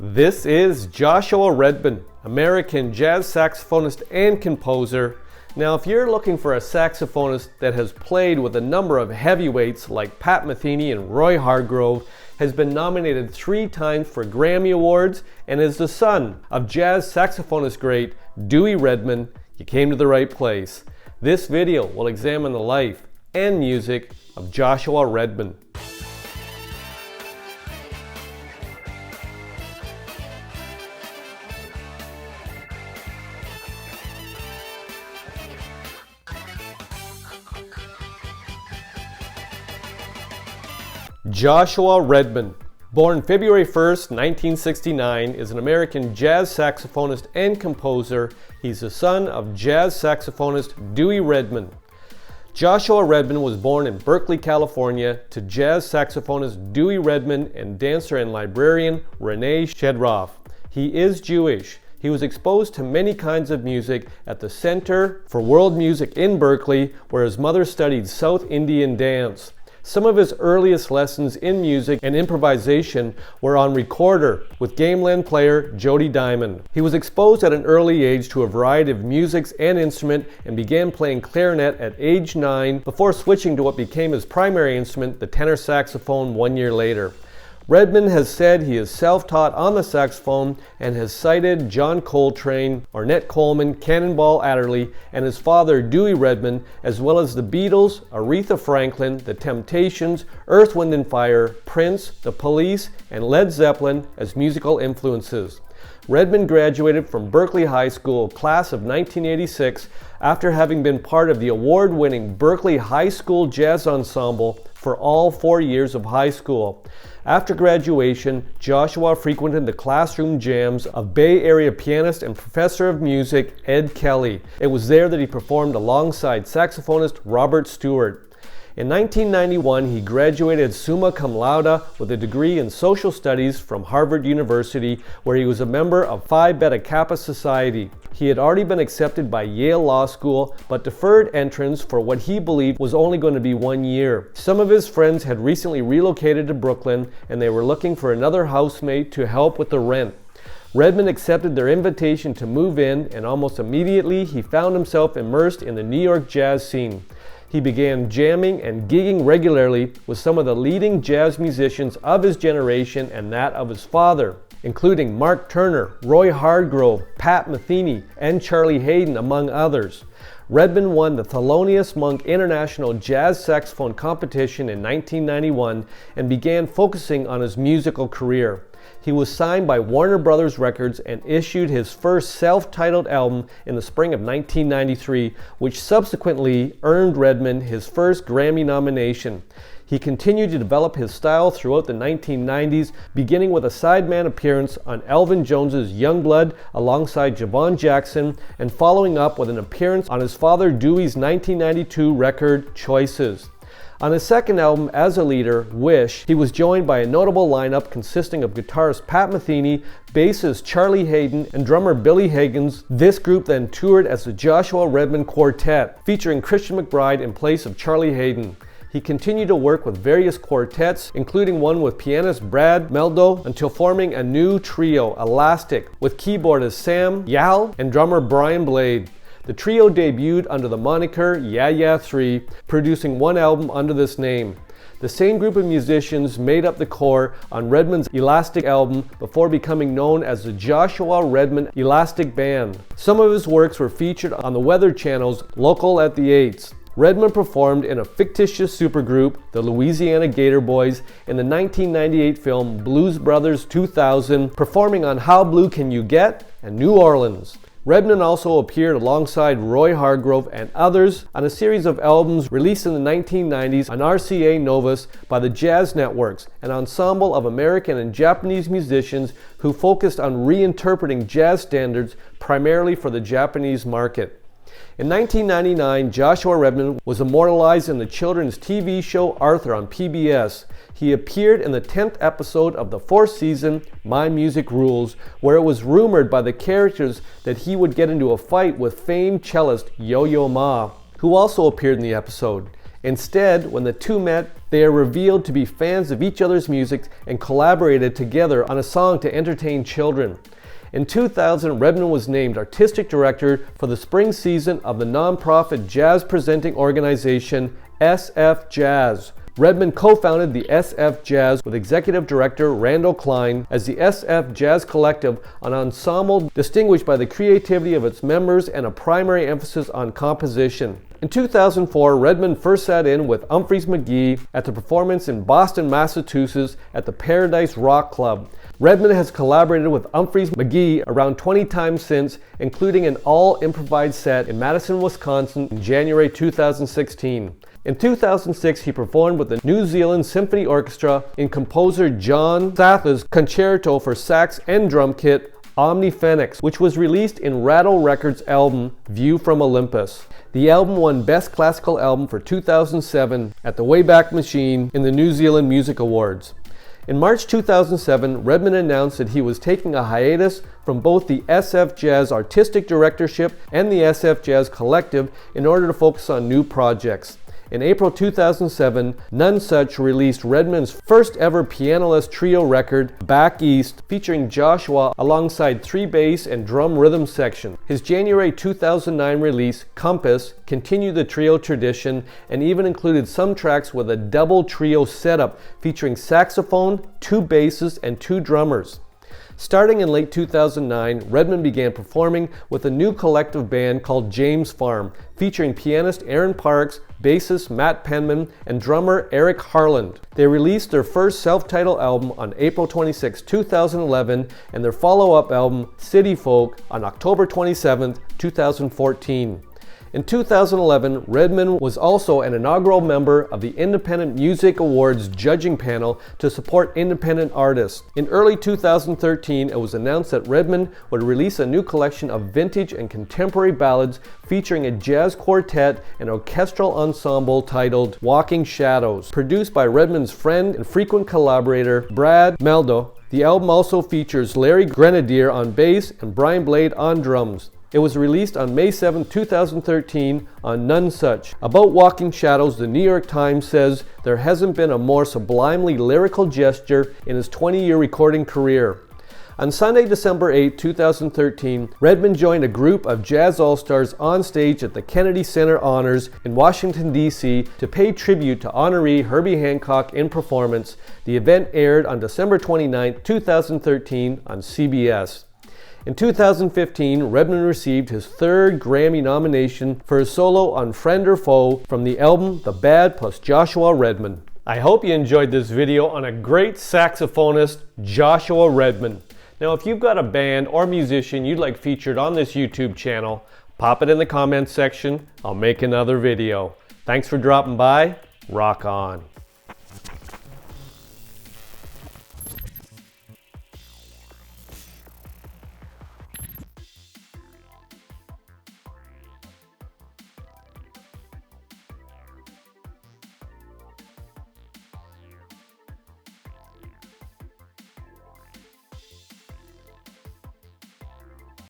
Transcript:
This is Joshua Redman, American jazz saxophonist and composer. Now, if you're looking for a saxophonist that has played with a number of heavyweights like Pat Metheny and Roy Hargrove, has been nominated 3 times for Grammy Awards, and is the son of jazz saxophonist great Dewey Redman, you came to the right place. This video will examine the life and music of Joshua Redman. Joshua Redman, born February 1st, 1969, is an American jazz saxophonist and composer. He's the son of jazz saxophonist Dewey Redman. Joshua Redman was born in Berkeley, California, to jazz saxophonist Dewey Redman and dancer and librarian Renee Shedroff. He is Jewish. He was exposed to many kinds of music at the Center for World Music in Berkeley, where his mother studied South Indian dance. Some of his earliest lessons in music and improvisation were on recorder with gamelan player Jody Diamond. He was exposed at an early age to a variety of musics and instrument and began playing clarinet at age 9 before switching to what became his primary instrument, the tenor saxophone, 1 year later. Redman has said he is self-taught on the saxophone and has cited John Coltrane, Ornette Coleman, Cannonball Adderley, and his father Dewey Redman, as well as the Beatles, Aretha Franklin, The Temptations, Earth, Wind & Fire, Prince, The Police, and Led Zeppelin as musical influences. Redman graduated from Berkeley High School, class of 1986, after having been part of the award-winning Berkeley High School Jazz Ensemble for all 4 years of high school. After graduation, Joshua frequented the classroom jams of Bay Area pianist and professor of music Ed Kelly. It was there that he performed alongside saxophonist Robert Stewart. In 1991, he graduated summa cum laude with a degree in social studies from Harvard University, where he was a member of Phi Beta Kappa Society. He had already been accepted by Yale Law School, but deferred entrance for what he believed was only going to be 1 year. Some of his friends had recently relocated to Brooklyn, and they were looking for another housemate to help with the rent. Redman accepted their invitation to move in, and almost immediately he found himself immersed in the New York jazz scene. He began jamming and gigging regularly with some of the leading jazz musicians of his generation and that of his father, including Mark Turner, Roy Hargrove, Pat Metheny, and Charlie Haden, among others. Redman won the Thelonious Monk International Jazz Saxophone Competition in 1991 and began focusing on his musical career. He was signed by Warner Brothers Records and issued his first self-titled album in the spring of 1993, which subsequently earned Redman his first Grammy nomination. He continued to develop his style throughout the 1990s, beginning with a sideman appearance on Elvin Jones's Youngblood alongside Javon Jackson, and following up with an appearance on his father Dewey's 1992 record Choices. On his second album as a leader, Wish, he was joined by a notable lineup consisting of guitarist Pat Metheny, bassist Charlie Haden, and drummer Billy Higgins. This group then toured as the Joshua Redman Quartet, featuring Christian McBride in place of Charlie Haden. He continued to work with various quartets, including one with pianist Brad Meldo, until forming a new trio, Elastic, with keyboardist Sam Yal and drummer Brian Blade. The trio debuted under the moniker Yeah Yeah 3, producing one album under this name. The same group of musicians made up the core on Redman's Elastic album before becoming known as the Joshua Redman Elastic Band. Some of his works were featured on the Weather Channel's Local at the 8s. Redman performed in a fictitious supergroup, the Louisiana Gator Boys, in the 1998 film Blues Brothers 2000, performing on How Blue Can You Get and New Orleans. Redman also appeared alongside Roy Hargrove and others on a series of albums released in the 1990s on RCA Novus by the Jazz Networks, an ensemble of American and Japanese musicians who focused on reinterpreting jazz standards primarily for the Japanese market. In 1999, Joshua Redman was immortalized in the children's TV show Arthur on PBS. He appeared in the 10th episode of the 4th season, My Music Rules, where it was rumored by the characters that he would get into a fight with famed cellist Yo-Yo Ma, who also appeared in the episode. Instead, when the two met, they are revealed to be fans of each other's music and collaborated together on a song to entertain children. In 2000, Redman was named Artistic Director for the spring season of the nonprofit jazz presenting organization SF Jazz. Redman co-founded the SF Jazz with Executive Director Randall Klein as the SF Jazz Collective, an ensemble distinguished by the creativity of its members and a primary emphasis on composition. In 2004, Redman first sat in with Umphrey's McGee at the performance in Boston, Massachusetts at the Paradise Rock Club. Redman has collaborated with Umphrey's McGee around 20 times since, including an all-improvised set in Madison, Wisconsin in January 2016. In 2006, he performed with the New Zealand Symphony Orchestra in composer John Satha's concerto for sax and drum kit, Omni Phoenix, which was released in Rattle Records' album, View from Olympus. The album won Best Classical Album for 2007 at the Wayback Machine in the New Zealand Music Awards. In March 2007, Redman announced that he was taking a hiatus from both the SF Jazz Artistic Directorship and the SF Jazz Collective in order to focus on new projects. In April 2007, Nonesuch released Redman's first ever pianoless trio record, Back East, featuring Joshua alongside 3 bass and drum rhythm section. His January 2009 release, Compass, continued the trio tradition and even included some tracks with a double trio setup featuring saxophone, 2 basses, and 2 drummers. Starting in late 2009, Redman began performing with a new collective band called James Farm, featuring pianist Aaron Parks, bassist Matt Penman, and drummer Eric Harland. They released their first self-titled album on April 26, 2011, and their follow-up album, City Folk, on October 27, 2014. In 2011, Redman was also an inaugural member of the Independent Music Awards judging panel to support independent artists. In early 2013, it was announced that Redman would release a new collection of vintage and contemporary ballads featuring a jazz quartet and orchestral ensemble titled Walking Shadows. Produced by Redman's friend and frequent collaborator, Brad Meldo, the album also features Larry Grenadier on bass and Brian Blade on drums. It was released on May 7, 2013 on Nonesuch. About Walking Shadows, the New York Times says there hasn't been a more sublimely lyrical gesture in his 20-year recording career. On Sunday, December 8, 2013, Redman joined a group of jazz all-stars on stage at the Kennedy Center Honors in Washington, D.C. to pay tribute to honoree Herbie Hancock in performance. The event aired on December 29, 2013 on CBS. In 2015, Redman received his 3rd Grammy nomination for his solo on Friend or Foe from the album The Bad plus Joshua Redman. I hope you enjoyed this video on a great saxophonist, Joshua Redman. Now, if you've got a band or musician you'd like featured on this YouTube channel, pop it in the comments section. I'll make another video. Thanks for dropping by. Rock on.